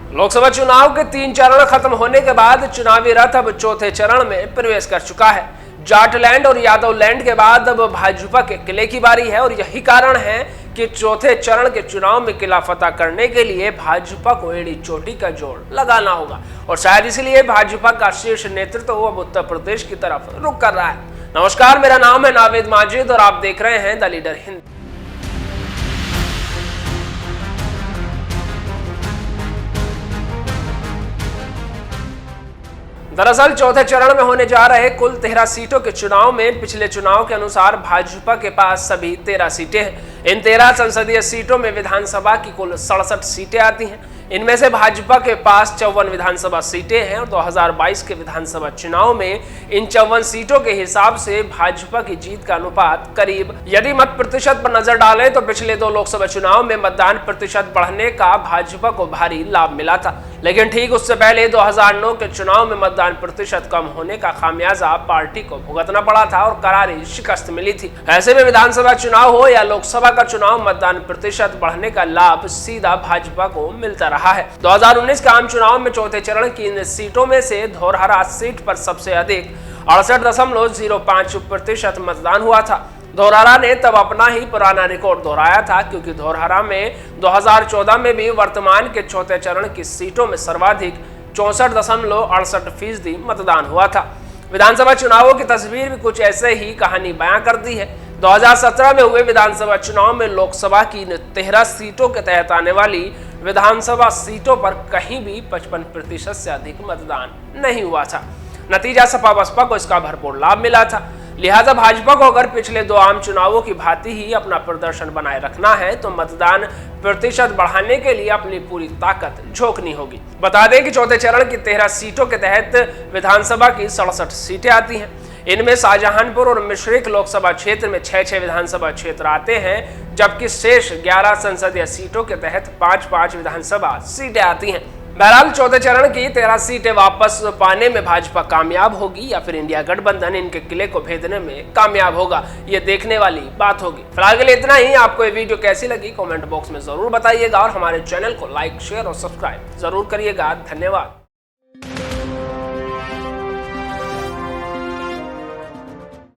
लोकसभा चुनाव के 3 चरण खत्म होने के बाद चुनावी रथ अब चौथे चरण में प्रवेश कर चुका है। जाटलैंड और यादवलैंड के बाद अब भाजपा के किले की बारी है और यही कारण है कि चौथे चरण के चुनाव में किला फतह करने के लिए भाजपा को एड़ी चोटी का जोड़ लगाना होगा और शायद इसलिए भाजपा का शीर्ष नेतृत्व अब उत्तर प्रदेश की तरफ रुख कर रहा है। नमस्कार, मेरा नाम है नावेद माजिद और आप देख रहे हैं द लीडर हिंद। दरअसल चौथे चरण में होने जा रहे कुल 13 सीटों के चुनाव में पिछले चुनाव के अनुसार भाजपा के पास सभी 13 सीटें हैं। इन 13 संसदीय सीटों में विधानसभा की कुल 67 सीटें आती हैं। इनमें से भाजपा के पास 54 विधानसभा सीटें हैं और 2022 के विधानसभा चुनाव में इन 54 सीटों के हिसाब से भाजपा की जीत का अनुपात करीब, यदि मत प्रतिशत पर नजर डालें तो पिछले 2 लोकसभा चुनाव में मतदान प्रतिशत बढ़ने का भाजपा को भारी लाभ मिला था, लेकिन ठीक उससे पहले 2009 के चुनाव में मतदान प्रतिशत कम होने का खामियाजा पार्टी को भुगतना पड़ा था और करारी शिकस्त मिली थी। ऐसे में विधानसभा चुनाव हो या लोकसभा का चुनाव, मतदान प्रतिशत बढ़ने का लाभ सीधा भाजपा को मिलता रहा है। 2019 के आम चुनाव में चौथे चरण की इन सीटों में से धौरहरा सीट पर सबसे अधिक 68.05% मतदान हुआ था। धौरहरा ने तब अपना ही पुराना रिकॉर्ड दोहराया था, क्योंकि धौरहरा में 2014 में भी वर्तमान के चौथे चरण की सीटों में सर्वाधिक 64.68% मतदान हुआ था। विधानसभा चुनावों की तस्वीर भी कुछ ऐसे ही कहानी बयां करती है। 2017 में हुए विधानसभा चुनाव में लोकसभा की 13 सीटों के तहत आने वाली विधानसभा सीटों पर कहीं भी 55% से अधिक मतदान नहीं हुआ था। नतीजा सपा बसपा को इसका भरपूर लाभ मिला था। लिहाजा भाजपा को अगर पिछले 2 आम चुनावों की भांति ही अपना प्रदर्शन बनाए रखना है तो मतदान प्रतिशत बढ़ाने के लिए अपनी पूरी ताकत झोंकनी होगी। बता दें कि चौथे चरण की 13 सीटों के तहत विधानसभा की 67 सीटें आती हैं। इनमें शाहजहांपुर और मिश्रिख लोकसभा क्षेत्र में 6-6 विधानसभा क्षेत्र आते हैं, जबकि शेष 11 संसदीय सीटों के तहत 5-5 विधानसभा सीटें आती हैं। बहरहाल चौथे चरण की 13 सीटें वापस पाने में भाजपा कामयाब होगी या फिर इंडिया गठबंधन इनके किले को भेदने में कामयाब होगा, ये देखने वाली बात होगी। फिलहाल के लिए इतना ही। आपको ये वीडियो कैसी लगी कमेंट बॉक्स में जरूर बताइएगा और हमारे चैनल को लाइक, शेयर और सब्सक्राइब जरूर करिएगा। धन्यवाद।